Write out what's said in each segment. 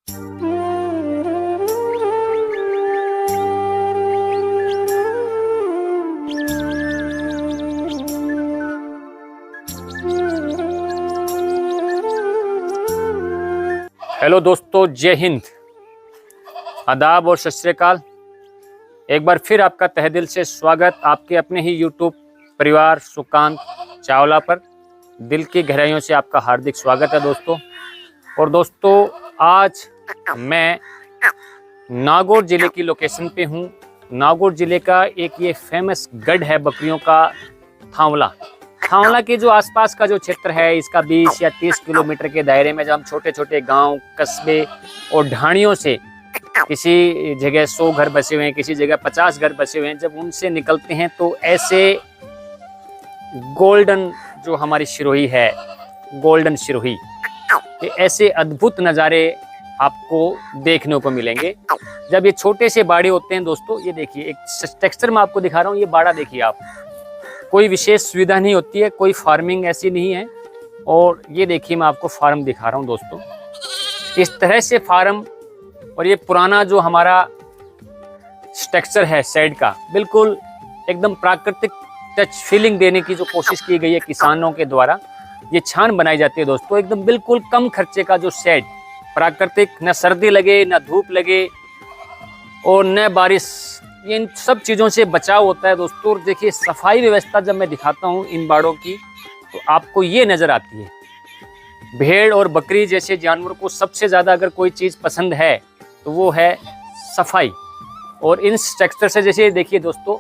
Hello दोस्तों, जय हिंद, आदाब और सत श्री अकाल। एक बार फिर आपका तहे दिल से स्वागत आपके अपने ही यूट्यूब परिवार सुकांत चावला पर। दिल की गहराइयों से आपका हार्दिक स्वागत है दोस्तों। और दोस्तों, आज मैं नागौर ज़िले की लोकेशन पे हूँ। नागौर ज़िले का एक ये फेमस गढ़ है बकरियों का, थांवला। थांवला के जो आसपास का जो क्षेत्र है, इसका 20 या 30 किलोमीटर के दायरे में जब हम छोटे छोटे गांव, कस्बे और ढाणियों से, किसी जगह 100 घर बसे हुए हैं, किसी जगह 50 घर बसे हुए हैं, जब उनसे निकलते हैं तो ऐसे गोल्डन जो हमारी सिरोही है, गोल्डन सिरोही, ये ऐसे अद्भुत नज़ारे आपको देखने को मिलेंगे जब ये छोटे से बाड़े होते हैं। दोस्तों ये देखिए, एक टेक्सचर में आपको दिखा रहा हूँ। ये बाड़ा देखिए आप, कोई विशेष सुविधा नहीं होती है, कोई फार्मिंग ऐसी नहीं है। और ये देखिए, मैं आपको फार्म दिखा रहा हूँ दोस्तों, इस तरह से फार्म। और ये पुराना जो हमारा स्ट्रक्चर है साइड का, बिल्कुल एकदम प्राकृतिक टच फीलिंग देने की जो कोशिश की गई है किसानों के द्वारा, ये छान बनाई जाती है दोस्तों। एकदम बिल्कुल कम खर्चे का जो शेड, प्राकृतिक, न सर्दी लगे न धूप लगे और न बारिश, इन सब चीज़ों से बचाव होता है दोस्तों। और देखिए, सफाई व्यवस्था जब मैं दिखाता हूँ इन बाड़ों की, तो आपको ये नज़र आती है। भेड़ और बकरी जैसे जानवरों को सबसे ज़्यादा अगर कोई चीज़ पसंद है तो वो है सफाई। और इन स्ट्रक्चर से, जैसे देखिए दोस्तों,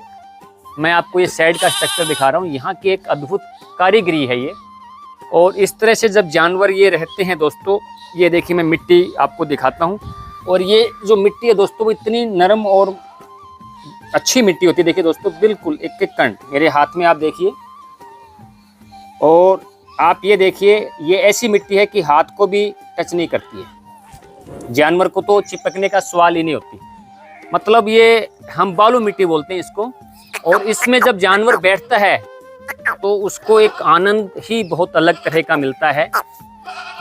मैं आपको ये साइड का स्ट्रक्चर दिखा रहा हूँ, यहाँ की एक अद्भुत कारीगरी है ये। और इस तरह से जब जानवर ये रहते हैं दोस्तों, ये देखिए, मैं मिट्टी आपको दिखाता हूँ। और ये जो मिट्टी है दोस्तों, वो इतनी नरम और अच्छी मिट्टी होती है। देखिए दोस्तों, बिल्कुल एक एक कण मेरे हाथ में आप देखिए। और आप ये देखिए, ये ऐसी मिट्टी है कि हाथ को भी टच नहीं करती है। जानवर को तो चिपकने का सवाल ही नहीं होती। मतलब ये हम बालू मिट्टी बोलते हैं इसको। और इसमें जब जानवर बैठता है तो उसको एक आनंद ही बहुत अलग तरह का मिलता है।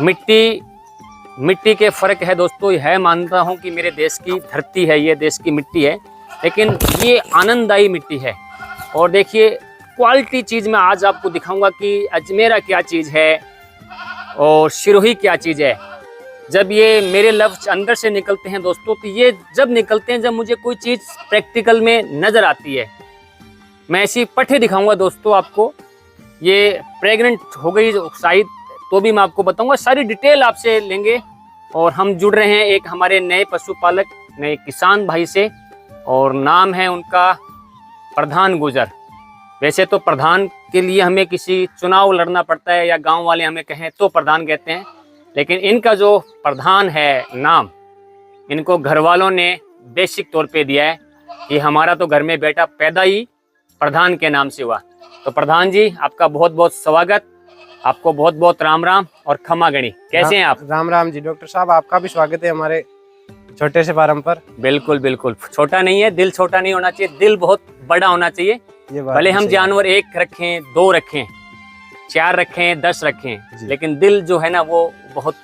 मिट्टी के फर्क है दोस्तों। यह मानता हूँ कि मेरे देश की धरती है, ये देश की मिट्टी है, लेकिन ये आनंददायी मिट्टी है। और देखिए, क्वालिटी चीज़ मैं आज आपको दिखाऊंगा कि अजमेरा क्या चीज़ है और सिरोही क्या चीज़ है। जब ये मेरे लफ्ज़ अंदर से निकलते हैं दोस्तों, तो ये जब निकलते हैं जब मुझे कोई चीज़ प्रैक्टिकल में नज़र आती है। मैं ऐसी पट्टी दिखाऊंगा दोस्तों आपको। ये प्रेग्नेंट हो गई शायद, तो भी मैं आपको बताऊंगा, सारी डिटेल आपसे लेंगे। और हम जुड़ रहे हैं एक हमारे नए पशुपालक, नए किसान भाई से, और नाम है उनका प्रधान गुजर। वैसे तो प्रधान के लिए हमें किसी चुनाव लड़ना पड़ता है, या गांव वाले हमें कहें तो प्रधान कहते हैं, लेकिन इनका जो प्रधान है नाम, इनको घर वालों ने बेसिक तौर पे दिया है कि हमारा तो घर में बेटा पैदा ही प्रधान के नाम से हुआ। तो प्रधान जी, आपका बहुत बहुत स्वागत, आपको बहुत बहुत राम राम और खमा गणी। कैसे हैं आप? राम राम जी डॉक्टर साहब, आपका भी स्वागत है हमारे छोटे से फार्म पर। बिल्कुल बिल्कुल, छोटा नहीं है, दिल छोटा नहीं होना चाहिए, दिल बहुत बड़ा होना चाहिए। भले हम जानवर 1 रखें, 2 रखें, 4 रखें, 10 रखें, लेकिन दिल जो है ना, वो बहुत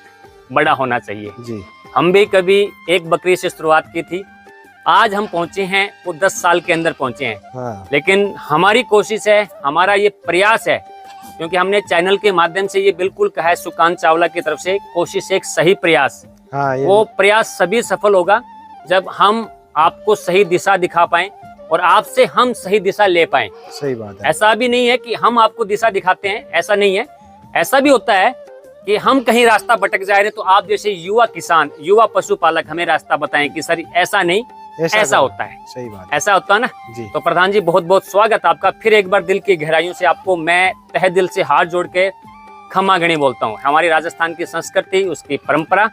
बड़ा होना चाहिए जी। हम भी कभी एक बकरी से शुरुआत की थी, आज हम पहुंचे हैं वो 10 साल के अंदर पहुंचे हैं। हाँ। लेकिन हमारी कोशिश है, हमारा ये प्रयास है, क्योंकि हमने चैनल के माध्यम से ये बिल्कुल कहा है, सुकांत चावला की तरफ से कोशिश, एक सही प्रयास। हाँ, वो प्रयास सभी सफल होगा जब हम आपको सही दिशा दिखा पाएं और आपसे हम सही दिशा ले पाएं। सही बात है। ऐसा भी नहीं है कि हम आपको दिशा दिखाते हैं, ऐसा नहीं है। ऐसा भी होता है कि हम कहीं रास्ता भटक जा रहे हैं, तो आप जैसे युवा किसान, युवा पशुपालक हमें रास्ता बताएं कि सर ऐसा नहीं, ऐसा होता है। सही बात, ऐसा होता है ना जी। तो प्रधान जी, बहुत बहुत स्वागत आपका। फिर एक बार दिल की गहराइयों से आपको मैं तहे दिल से हाथ जोड़ के खम्मा गणी बोलता हूँ। हमारी राजस्थान की संस्कृति, उसकी परंपरा,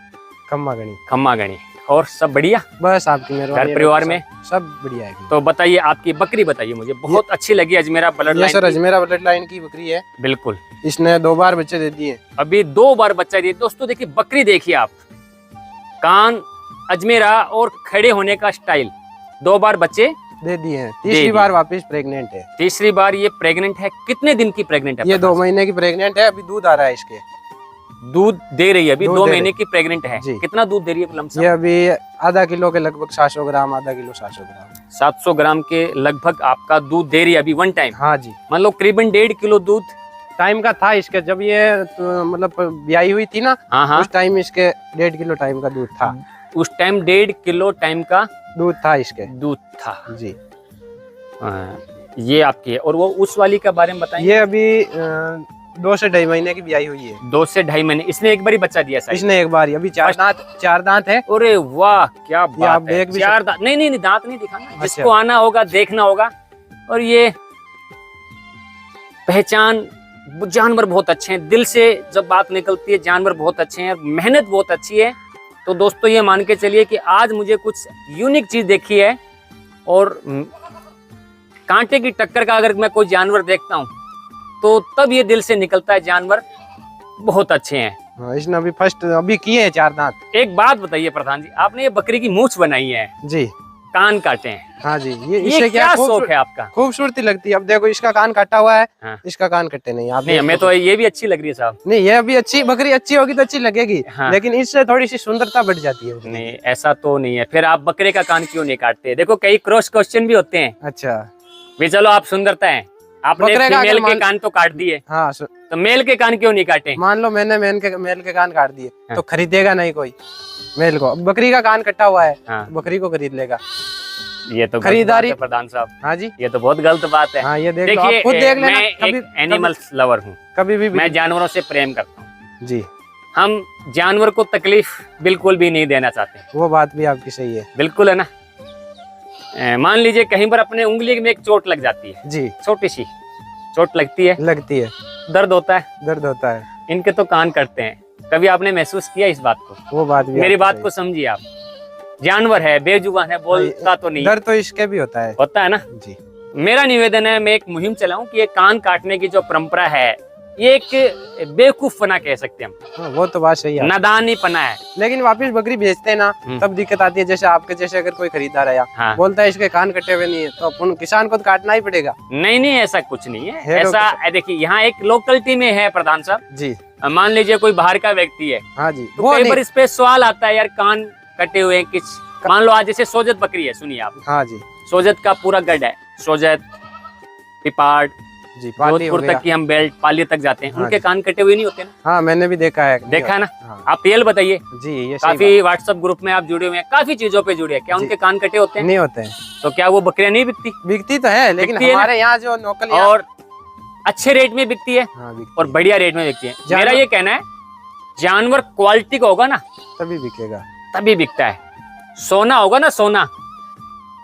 खम्मा गणी। खम्मा गणी। और सब बढ़िया? बस आपकी मेहरबानी। घर परिवार में सब बढ़िया है। तो बताइए, आपकी बकरी बताइए, मुझे बहुत अच्छी लगी, Ajmera blood line. Sir, Ajmera blood line की बकरी है। बिल्कुल। इसने 2 बार बच्चे दे दिए। अभी 2 बार बच्चा दिए। दोस्तों देखिए, बकरी देखिए आप, कान, अजमेरा और खड़े होने का स्टाइल, 2 बार बच्चे दे दिए हैं। तीसरी बार वापस प्रेग्नेंट है। तीसरी बार ये प्रेग्नेंट है। कितने दिन की प्रेग्नेंट है? ये 2 महीने की प्रेग्नेंट है। अभी दूध आ रहा है इसके। दूध दे रही है अभी, दूध 2 दे महीने रही। की प्रेग्नेंट है। जी। कितना दूध दे रही है लमसम? ये अभी आधा किलो के लगभग 700 ग्राम, आधा किलो 700 ग्राम। 700 ग्राम के लगभग आपका दूध दे रही है अभी वन टाइम। हाँ जी। मान लो करीबन 1.5 किलो दूध। टाइम का था इसके, जब ये तो, मतलब ब्याई हुई थी ना, हाँ हाँ, उस टाइम इसके 1.5 किलो टाइम का दूध था। उस टाइम 1.5 किलो टाइम का दूध था इसके। दूध था जी। हाँ, ये आपकी है। और वो उस वाली का बारे में बताएं। ये अभी 2 से 2.5 महीने की ब्याई हुई है। 2 से 2.5 महीने। इसने एक बार ही बच्चा दिया शायद। इसने एक बार ही, अभी 4 दांत है। अरे वाह क्या आप बात है। देख भी 4 दांत। नहीं नहीं नहीं, दांत नहीं दिखाना, अच्छा। जिसको आना होगा देखना होगा। और ये पहचान, जानवर बहुत अच्छे हैं, दिल से जब बात निकलती है जानवर बहुत अच्छे हैं, मेहनत बहुत अच्छी है। तो दोस्तों ये मान के चलिए कि आज मुझे कुछ यूनिक चीज देखी है। और कांटे की टक्कर का अगर मैं कोई जानवर देखता हूँ तो तब ये दिल से निकलता है जानवर बहुत अच्छे हैं। हाँ, इसने अभी फर्स्ट अभी किए हैं 4 दांत। एक बात बताइए प्रधान जी, आपने ये बकरी की मूंछ बनाई है, जी। कान काटे हैं, हाँ जी। ये इससे क्या शौक है आपका? खूबसूरती लगती है। अब देखो इसका कान कटा हुआ है। हाँ। इसका कान कटे नहीं। आप नहीं, देख हमें लो। तो ये भी अच्छी लग रही है साहब। नहीं, ये अभी अच्छी बकरी अच्छी होगी तो अच्छी लगेगी। हाँ। लेकिन इससे थोड़ी सी सुंदरता बढ़ जाती है। नहीं ऐसा तो नहीं है। फिर आप बकरे का कान क्यों नहीं काटते? देखो कई क्रॉस क्वेश्चन भी होते हैं। अच्छा। भी चलो आप सुंदरता है, आपने बकरे का फीमेल अगर के कान तो काट दिए, हाँ, तो मेल के कान क्यों नहीं काटे? मान लो मैंने मेल के कान काट दिए हाँ। तो खरीदेगा नहीं कोई मेल को। अब बकरी का कान कटा हुआ है, हाँ। बकरी को खरीद लेगा। ये तो खरीदारी- गलत बात है प्रधान साहब, हाँ जी। ये तो बहुत गलत बात है। हाँ, ये देख लो, देखिए आप खुद देख लेना। मैं कभी एक एनिमल्स लवर हूँ, कभी भी मैं जानवरों से प्रेम करता हूँ। जी। हम जानवर को तकलीफ बिल्कुल भी नहीं देना चाहते। वो बात भी आपकी सही है। बिल्कुल है ना। मान लीजिए कहीं पर अपने उंगली में एक चोट लग जाती है, जी। छोटी सी चोट लगती है, लगती है, दर्द होता है, दर्द होता है। इनके तो कान कटते हैं। कभी आपने महसूस किया इस बात को? वो बात भी मेरी आपकी बात सही को समझिए आप। जानवर है, बेजुबान है, बोलता तो है। नहीं, दर्द तो इसके भी होता है। होता है ना। जी। मेरा निवेदन है, मैं एक मुहिम चलाऊं कि ये कान काटने की जो परंपरा है, ये एक बेवकूफपना कह सकते हैं हम, हाँ, वो तो बात सही है। नादानीपना है। लेकिन वापस बकरी बेचते हैं ना, तब दिक्कत आती है। जैसे आपके जैसे अगर कोई खरीदार आया, हाँ। बोलता है इसके कान कटे हुए नहीं है, तो अपन किसान को तो काटना ही पड़ेगा। नहीं नहीं, ऐसा कुछ नहीं है। है ऐसा देखिए, यहाँ एक लोकलिटी में है प्रधान साहब। जी। मान लीजिए कोई बाहर का व्यक्ति है, हाँ जी। तो वो कई नहीं। बार इस पे सवाल आता है, यार कान कटे हुए हैं किस। मान लो आज जैसे सोजत बकरी है, सुनिए आप, हाँ जी। सोजत का पूरा गढ़ है, सोजत, पिपाड़, जी, पाली हो जोधपुर गया। तक की हम बेल्ट, पाली तक जाते हैं, हाँ उनके जी। कान कटे हुए नहीं होते ना। हाँ, मैंने भी देखा है। देखा है ना। हाँ। आप तेल बताइए, जी, ये सही काफी व्हाट्सएप ग्रुप में आप जुड़े हुए हैं, काफी चीजों पे जुड़े हैं, क्या जी। उनके कान कटे होते बात हैं? नहीं होते हैं। तो क्या वो बकरियां नहीं बिकती? बिकती तो है, लेकिन बिकती है ना? हमारे यहाँ जो लोकल और अच्छे रेट में बिकती है हाँ, बिकती और है। बढ़िया रेट में बिकती है। जानवर- मेरा ये कहना है, जानवर क्वालिटी का होगा ना तभी बिकेगा। तभी बिकता है। सोना होगा ना, सोना,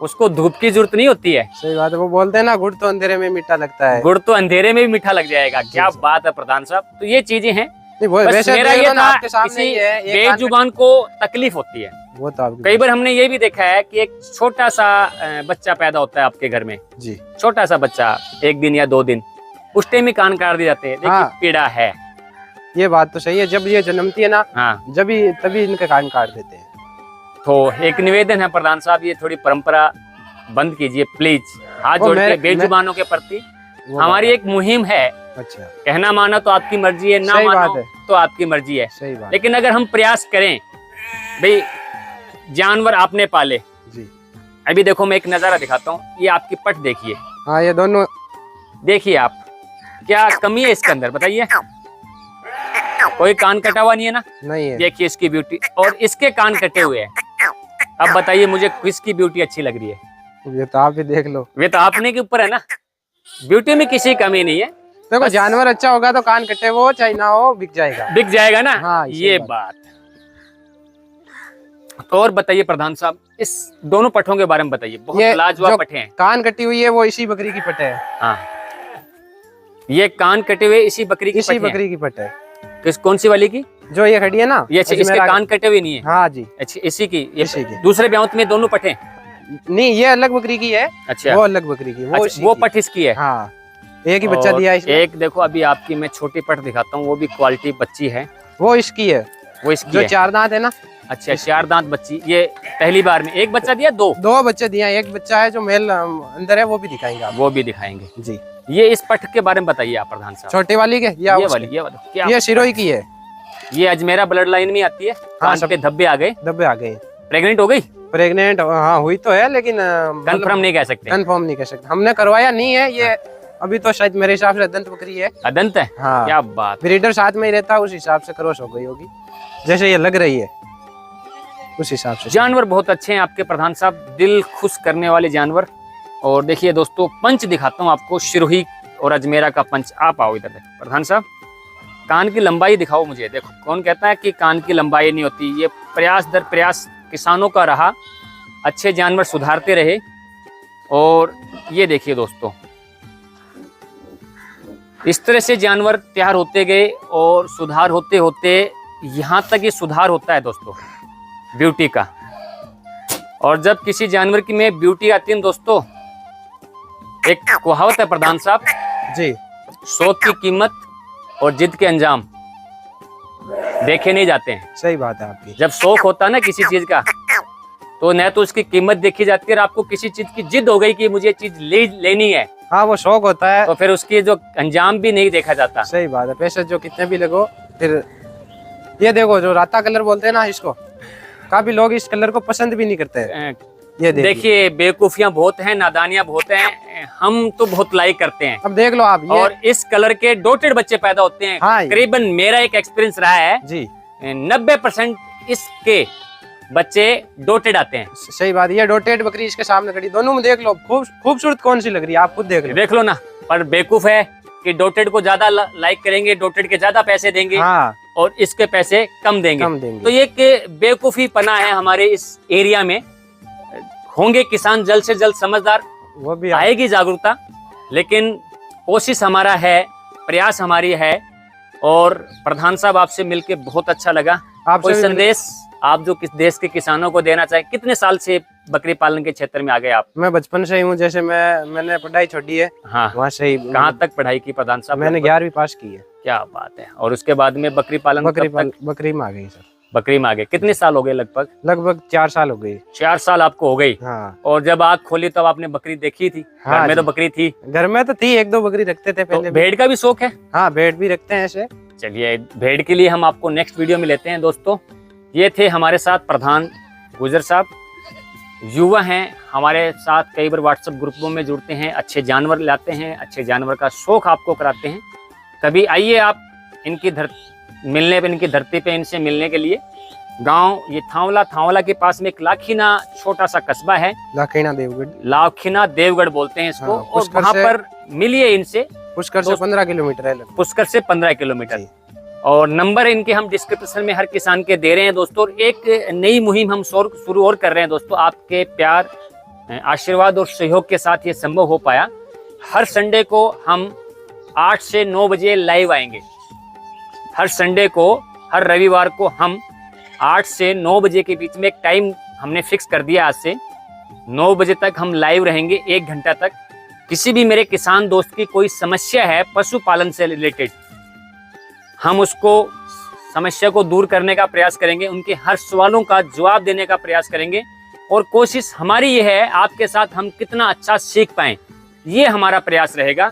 उसको धूप की जरूरत नहीं होती है। सही बात है। वो बोलते हैं ना, गुड़ तो अंधेरे में मीठा लगता है। गुड़ तो अंधेरे में भी मीठा लग जाएगा। क्या जी। बात है प्रधान साहब। तो ये चीजें हैं। नहीं, वो बस वैसे मेरा देख ये लो ना, था, आपके सामने ही किसी है। एक कान बेजुबान को तकलीफ होती है। कट- वो तो आपकी कई बार हमने ये भी देखा है कि एक छोटा सा बच्चा पैदा होता है आपके घर में, जी। छोटा सा बच्चा, 1 दिन या 2 दिन, उस टाइम ही कान काट दिए जाते हैं। देखिए हाँ। पीड़ा है। ये बात तो सही है। जब ये जन्मती है ना, हाँ, तभी इनके कान काट देते हैं। तो एक निवेदन है प्रधान साहब, ये थोड़ी परंपरा बंद कीजिए प्लीज, हाथ वो जोड़ के मैं- बेजुबानों के प्रति। वो हमारी बात एक मुहिम है, है। अच्छा, कहना मानो तो आपकी मर्जी है, ना सही मानो बात है। तो आपकी मर्जी है। सही बात। लेकिन अगर हम प्रयास करें, भाई जानवर आपने पाले। जी। अभी देखो मैं एक नजारा दिखाता हूँ, ये आपकी पट देखिए, हाँ, ये दोनों देखिए आप, क्या कमी है इसके अंदर बताइए? कोई कान कटा हुआ नहीं है ना। नहीं है। देखिए इसकी ब्यूटी, और इसके कान कटे हुए हैं। अब बताइए मुझे किसकी ब्यूटी अच्छी लग रही है? ये तो आप ही देख लो। वे तो आपने के ऊपर है ना। ब्यूटी में किसी कमी नहीं है। देखो, जानवर अच्छा होगा तो कान कटे वो चाहे ना हो, बिक जाएगा। बिक जाएगा ना। हाँ, ये बात। तो और बताइए प्रधान साहब, इस दोनों पठों के बारे में बताइए। बहुत ये लाजवाब जो पठे हैं। कान कटी हुई है वो इसी बकरी की पट है। हाँ, ये कान कटे हुए इसी बकरी की इसी पठे हैं। बकरी की पट है। किस कौन सी वाली की? जो ये खड़ी है ना, ये इसके अजमेरा- कान कटे हुए नहीं है। हाँ जी। अच्छा, इसी की, ये इसी की। दूसरे ब्याह में दोनों पठे। नहीं, ये अलग बकरी की है। अच्छा, वो अलग बकरी की, वो अच्छा, इसी वो की। पठ इसकी है। हाँ, एक ही बच्चा और दिया है इसने। एक देखो अभी आपकी मैं छोटी पट दिखाता हूँ, वो भी क्वालिटी बच्ची है। वो इसकी है, वो इसकी जो है। 4 दांत है ना। अच्छा, 4 दांत बच्ची। ये पहली बार में एक बच्चा दिया, 2 2 बच्चे दिए हैं। एक बच्चा है जो मेल अंदर है, वो भी दिखाएंगे आप। वो भी दिखाएंगे जी। ये इस पट के बारे में बताइए आप प्रधान साहब। छोटे वाली के या ये उसके? वाली, ये वाली क्या? ये शिरोई की है। ये अजमेरा ब्लड लाइन में आती है। कान सब- पे धब्बे आ गए, धब्बे आ गए। प्रेग्नेंट हो गई? प्रेग्नेंट हाँ हुई तो है, लेकिन कंफर्म नहीं कह सकते। कंफर्म नहीं कह सकते, हमने करवाया नहीं है ये। अभी तो शायद मेरे हिसाब से दंत बकरी है। अदंत है? हाँ, क्या बात। ब्रीडर साथ में ही रहता है, उस हिसाब से क्रॉस हो गई होगी, जैसे ये लग रही है उस हिसाब से। जानवर बहुत अच्छे हैं आपके प्रधान साहब, दिल खुश करने वाले जानवर। और देखिए दोस्तों, पंच दिखाता हूँ आपको, सिरोही और अजमेरा का पंच। आप आओ इधर प्रधान साहब, कान की लंबाई दिखाओ मुझे। देखो, कौन कहता है कि कान की लंबाई नहीं होती? ये प्रयास दर प्रयास किसानों का रहा, अच्छे जानवर सुधारते रहे। और ये देखिए दोस्तों, इस तरह से जानवर तैयार होते गए और सुधार होते होते यहाँ तक ये सुधार होता है दोस्तों ब्यूटी का। और जब किसी जानवर की में ब्यूटी आती है दोस्तों, एक कहावत है प्रधान साहब जी, शौक की कीमत और जिद के अंजाम देखे नहीं जाते हैं। सही बात है आपकी। जब शौक होता है ना किसी चीज का, तो न तो उसकी कीमत देखी जाती है, और आपको किसी चीज की जिद हो गई कि मुझे चीज लेनी है, हाँ वो शौक होता है, तो फिर उसकी जो अंजाम भी नहीं देखा जाता। सही बात है। पैसे जो कितने भी लगो, फिर ये देखो जो राता कलर बोलते हैं ना इसको, काफी लोग इस कलर को पसंद भी नहीं करते हैं। ये देखिए, बेवकूफियां बहुत हैं, नादानियां बहुत हैं, हम तो बहुत लाइक करते हैं। अब देख लो आप ये, और इस कलर के डॉटेड बच्चे पैदा होते हैं। हाँ, करीबन मेरा एक एक्सपीरियंस रहा है जी 90% इसके बच्चे डॉटेड आते हैं। सही बात। ये डॉटेड बकरी इसके सामने खड़ी, दोनों में देख लो खूबसूरत कौन सी लग रही है, आप खुद देख लो। देख लो ना, पर बेवकूफ है कि डॉटेड को ज्यादा लाइक करेंगे, डॉटेड के ज्यादा पैसे देंगे, हाँ, और इसके पैसे कम देंगे। कम देंगे। तो ये एक बेवकूफी पना है हमारे इस एरिया में। होंगे किसान जल्द से जल्द समझदार, वो भी आएगी जागरूकता, लेकिन कोशिश हमारा है, प्रयास हमारी है। और प्रधान साहब, आपसे मिलके बहुत अच्छा लगा। आपसे कोई भी संदेश आप जो किस देश के किसानों को देना चाहे? कितने साल से बकरी पालन के क्षेत्र में आ गए आप? मैं बचपन से ही हूँ, जैसे मैंने पढ़ाई छोड़ी है, हाँ, वहाँ से ही। कहाँ तक पढ़ाई की प्रधान साहब? मैंने 11वीं पास की है। क्या बात है। और उसके बाद में बकरी पालन बकरी में आ गई सर। बकरी में आ गए? कितने साल हो गए? लगभग 4 साल हो गई। 4 साल आपको हो गई। हाँ, और जब आँख खोली तब आपने बकरी देखी थी? हाँ घर में जी। तो बकरी थी? घर में तो थी, 1-2 बकरी रखते थे तो पहले। भेड़ का भी शौक है? हाँ, भेड़ भी रखते हैं ऐसे। चलिए, भेड़ के लिए हम आपको नेक्स्ट वीडियो में लेते हैं दोस्तों। ये थे हमारे साथ प्रधान गुजर साहब, युवा हैं, हमारे साथ कई बार व्हाट्सएप ग्रुपों में जुड़ते हैं, अच्छे जानवर लाते हैं, अच्छे जानवर का शौक आपको कराते हैं। कभी आइए आप इनकी मिलने पे, इनकी धरती पे इनसे मिलने के लिए। गांव ये थांवला के पास में एक लाखीना छोटा सा कस्बा है, लाखीना देवगढ़, लाखीना देवगढ़ बोलते हैं इसको। हाँ, और पुष्कर वहां से- पर मिलिए इनसे। पुष्कर से 15 किलोमीटर है लगभग। पुष्कर से 15 किलोमीटर। जी। और नंबर इनके हम डिस्क्रिप्शन में हर किसान के दे रहे हैं दोस्तों। और एक नई मुहिम हम शुरू और कर रहे हैं दोस्तों। आपके प्यार, आशीर्वाद और सहयोग के साथ ये संभव हो पाया। हर संडे को हम 8 से 9 बजे लाइव आएंगे। हर संडे को, हर रविवार को हम 8 से 9 बजे के बीच में एक टाइम हमने फिक्स कर दिया। आज से 9 बजे तक हम लाइव रहेंगे, 1 घंटा तक। किसी भी मेरे किसान दोस्त की कोई समस्या है पशुपालन से रिलेटेड, हम उसको समस्या को दूर करने का प्रयास करेंगे, उनके हर सवालों का जवाब देने का प्रयास करेंगे। और कोशिश हमारी ये है, आपके साथ हम कितना अच्छा सीख पाएं, ये हमारा प्रयास रहेगा।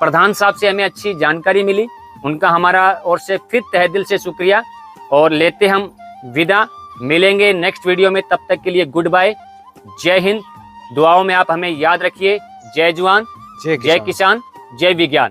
प्रधान साहब से हमें अच्छी जानकारी मिली, उनका हमारा ओर से फिर तहे दिल से शुक्रिया। और लेते हम विदा, मिलेंगे नेक्स्ट वीडियो में। तब तक के लिए गुड बाय, जय हिंद। दुआओं में आप हमें याद रखिए। जय जवान, जय किसान, जय विज्ञान।